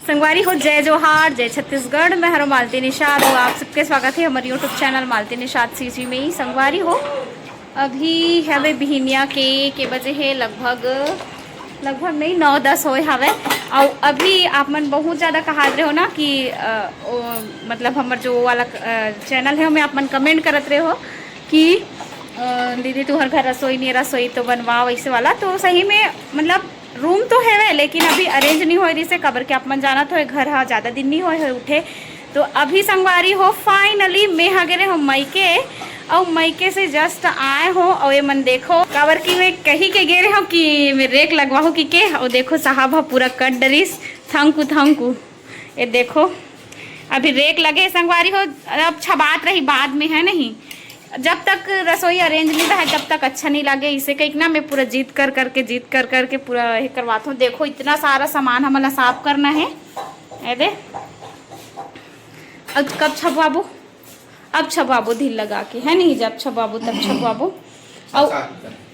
संगवारी हो, जय जोहार, जय छत्तीसगढ़। मैं हूँ मालती निषाद और आप सबके स्वागत है हमारे यूट्यूब चैनल मालती निषाद सीजी में ही। संगवारी हो, अभी हमें बिहनिया के बजे है लगभग नहीं 9-10 होए हवे। और अभी आप मन बहुत ज़्यादा कहा रहे हो ना कि मतलब हमार जो वाला चैनल है हमें आप मन कमेंट करत रहे हो कि दीदी तुम्हार घर रसोई नहीं, रसोई तो बनवाओ वैसे वाला। तो सही में मतलब रूम तो है वे, लेकिन अभी अरेंज नहीं हो रही से कबर के आप मन जाना तो घर हाँ ज़्यादा दिन नहीं होए उठे। तो अभी संगवारी हो फाइनली मैं हगरे हो मैके और मैके से जस्ट आए हो। और ये मन देखो कबर की मैं कही के गे रहे हो कि मैं रेक लगवाओ कि और देखो साहब पूरा कट डरीस थंकू। ये देखो अभी रेक लगे संगवारी हो, अब छबात रही बाद में है नहीं। जब तक रसोई अरेंज नहीं रहा तब तक अच्छा नहीं लगे। इसे कहीं ना मैं पूरा जीत करके पूरा ये करवाता हूँ। देखो इतना सारा सामान हमारा साफ करना है। अरे अब कब छपवाबो, अब छपवाबो ढील लगा के है नहीं, जब छपवाबो तब छपवाबो। और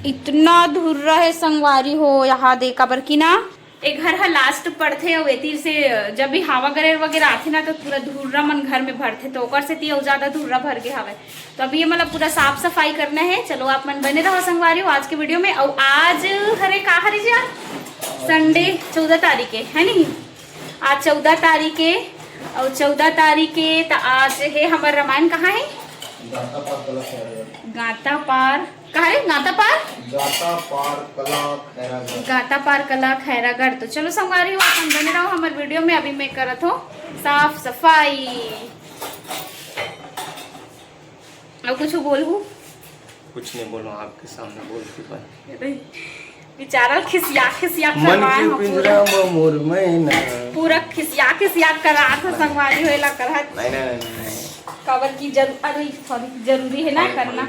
इतना धुर रहे संगवारी हो यहाँ देखा बर की ना एक घर है लास्ट पड़थे और एती से जब भी हवा वगैरह आथे ना तो पूरा धुर्रा मन घर में भरथे, तो ओकर से ती और ज्यादा धुर्रा भर के हवे। तो अभी ये मतलब पूरा साफ सफाई करना है। चलो आप मन बने रहो संगवारी हो आज के वीडियो में। और आज हरे का हरे जी संडे 14 तारीख के है नहीं, आज 14 तारीख के। और 14 तारीख के तो आज है हमारा रामायण कहाँ है, गाता पार कहा है, गाता पार कला खैरागढ़। तो चलो संगवारी हो अपन बने रहो हमारे वीडियो में। अभी मैं करत हो साफ सफाई और कुछ बोलूं, कुछ नहीं बोलो आपके सामने बोलती पर बेचारा खिसिया पूरा खिसिया करा था संगवारी होएला करत नहीं कवर की जरूरी है ना करना।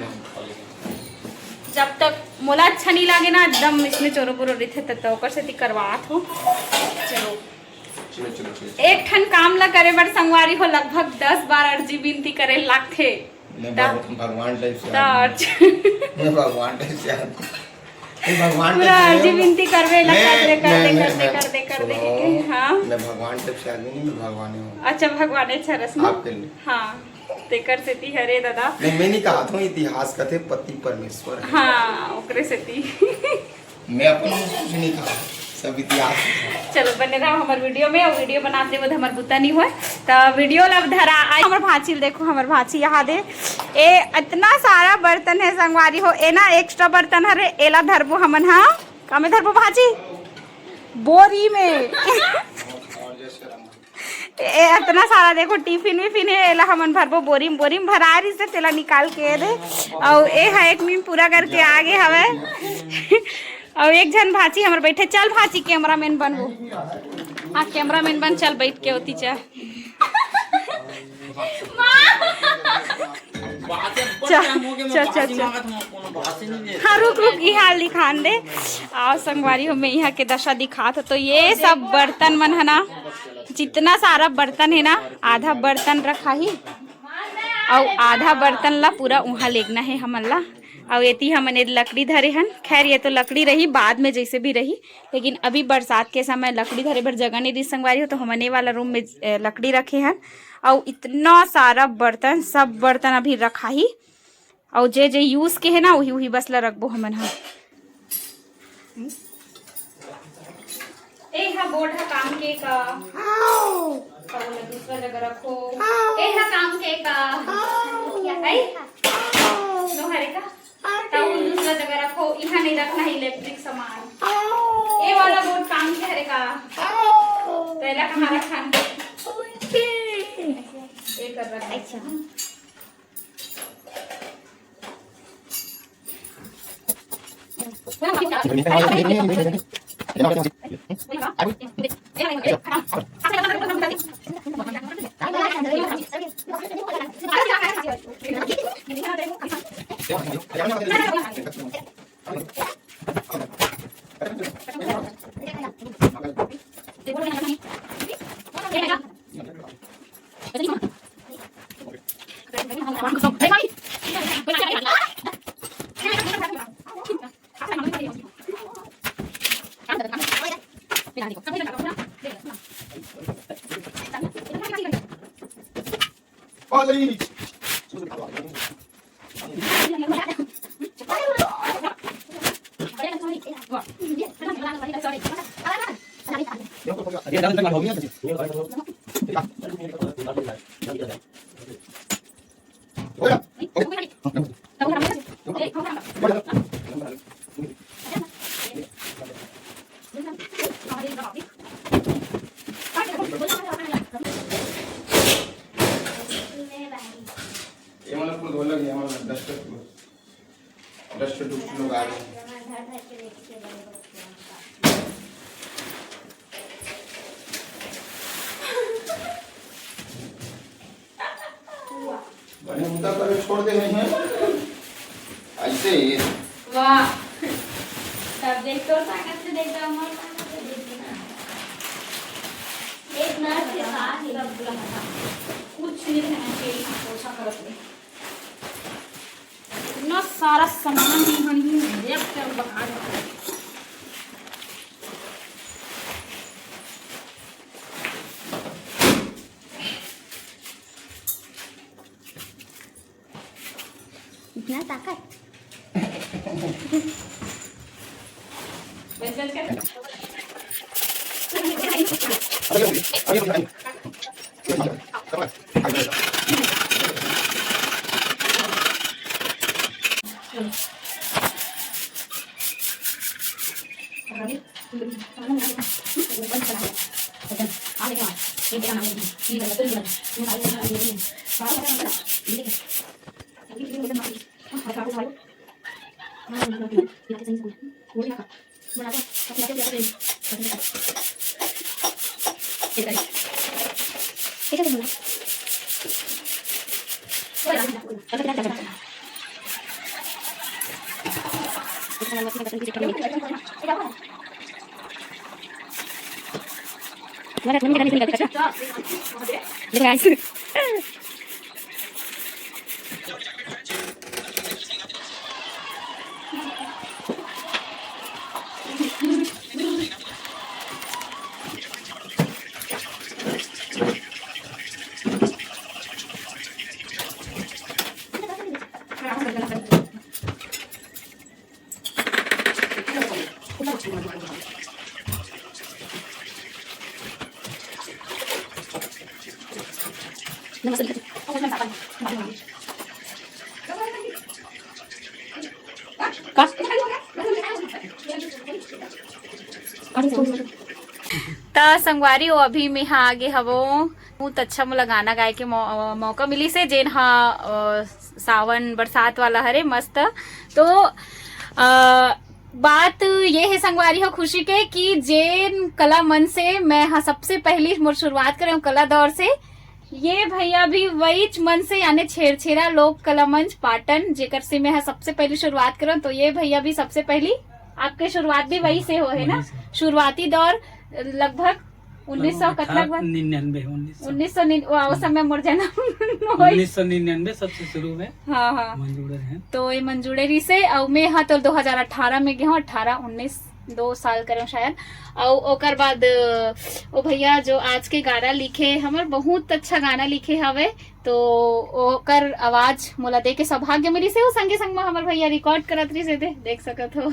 जब तक मोला अच्छा नहीं लगे ना एकदम इसमें चोरो पुरो रही तब तो से करवात हो। चलो एक ठन काम ला करे बर संगवारी हो लगभग 10-12 अर्जी विनती करे लागथे। भगवान अर्जी विनती करवे ला करते हाँ मैं भगवान से आदमी नहीं, मैं भगवान हूँ। अच्छा भगवान सरस आपके लिए हाँ तेकर से ती हरे दादा मैं नहीं कहा था इतिहास कथे पति परमेश्वर हाँ ओकरे से ती मैं अपन कुछ नहीं कहा सब इतिहास। चलो बने रहो हमारे वीडियो में। और वीडियो बनाते हुए हमार बुता नहीं हुआ तो वीडियो लब धरा आई हमार भाची देखो हमार भाची यहाँ दे ए इतना सारा बर्तन है संगवारी हो। ए ना एक्स्ट्रा बर्तन हरे एला धरबो हमन हाँ का में धरबो भाजी बोरी में इतना सारा देखो टिफिन विफिन है एला हमन भरबो बोरी में भरा रही से तेला निकाल के दे। और ए है एक मिनट पूरा करके आगे हवे। और एक जन भाची हमारे बैठे, चल भाची कैमरामैन बनबो हाँ कैमरामैन बन, चल बैठ के होती चल हाँ रुक यहाँ दिखान दे। और संगवारी हो मैं यहाँ के दशा दिखा था। तो ये सब बर्तन मन है ना, जितना सारा बर्तन है ना आधा बर्तन रखा ही और आधा बर्तन ला पूरा वहाँ लेगना है हमन ला। और ये हमने लकड़ी धरे हन, खैर ये तो लकड़ी रही बाद में जैसे भी रही, लेकिन अभी बरसात के समय लकड़ी धरे पर जगह नहीं दी संगवारी हो। तो हमने वाला रूम में लकड़ी रखे हैं। और इतना सारा बर्तन सब बर्तन अभी रखा ही और जे यूज के है ना वही बस ला रखबो हमन हाँ। ए हा बोर्ड हा काम के का दूसरा जगह रखो। ए हा काम के का लोहारे का दूसरा जगह रखो, यहाँ नहीं रखना है इलेक्ट्रिक सामान। ये वाला बोर्ड काम के हरे का पहला कहाँ रखा ये कर रखा। अच्छा डस्ट लोग आ गए। छोड़ दे रहे हैं ऐसे ही। वाह तब देख तो ताकत से देख रहा हूँ एक नर्स के साथ ही सब बुला था कुछ नहीं रहना चाहिए पोछा करते इतना सारा सामान ही हनी देख के बता दो इतना ताकत त संगवारी हो अभी में हाँ आगे हवो बहुत अच्छा मोला गाना गाए के मौका मिली से जेन हाँ सावन बरसात वाला हरे मस्त तो बात ये है संगवारी हो खुशी के कि जेन कला मन से मैं हाँ सबसे पहली मोर शुरुआत करे हूँ कला दौर से ये भैया भी वही मन से यानी छेरछेरा लोक कला मंच पाटन जेकर से मैं हाँ सबसे पहली शुरुआत करूँ तो ये भैया भी सबसे पहली आपके शुरुआत भी वही से हो है ना शुरुआती दौर लगभग 1900 उस समय मोर जन्म 1999 सबसे शुरू में हाँ हाँ मंजूड़े हैं तो ये मंजूड़े रही से और मैं हाँ तो 2018 में गया 18-19 2 साल करो शायद और ओकर बाद ओ भैया जो आज के गाना लिखे हमार बहुत अच्छा गाना लिखे हवे तो ओकर आवाज मोला दे के सौभाग्य मिली से संगे संग में हमार भैया रिकॉर्ड करत रही से देख सकत हो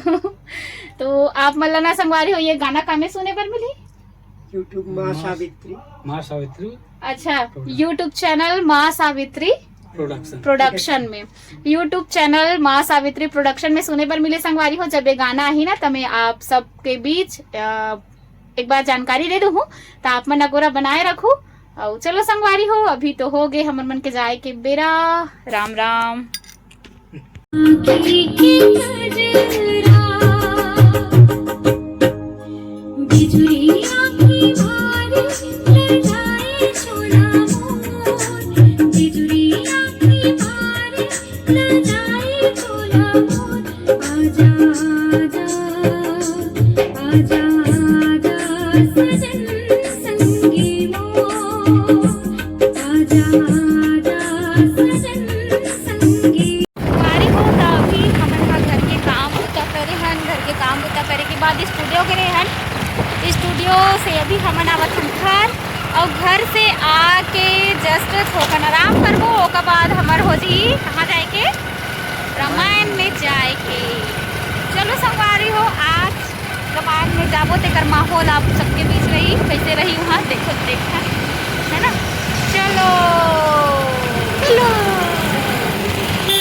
तो आप मल्लाना संगवारी हो ये गाना कामे सुने पर मिली यूट्यूब माँ सावित्री अच्छा यूट्यूब चैनल माँ सावित्री प्रोडक्शन में यूट्यूब चैनल माँ सावित्री प्रोडक्शन में सुने पर मिले संगवारी हो जब ये गाना आई ना तो मैं आप सबके बीच एक बार जानकारी दे दूँ तो आप मन अगोरा बनाए रखू और चलो संगवारी हो अभी तो हो गए हमर मन के जाए के बेरा राम राम स्टूडियो से अभी हमन आवत हन घर और घर से आके जस्ट थोकन आराम करबो, ओकर बाद हमार हो जी कहाँ जाए के, रामायण में जाए के। चलो संगवारी हो, आज रामायण में जाबो तेकर माहौल आप सबके बीच रही, कैसे रही वहाँ देखो देखना।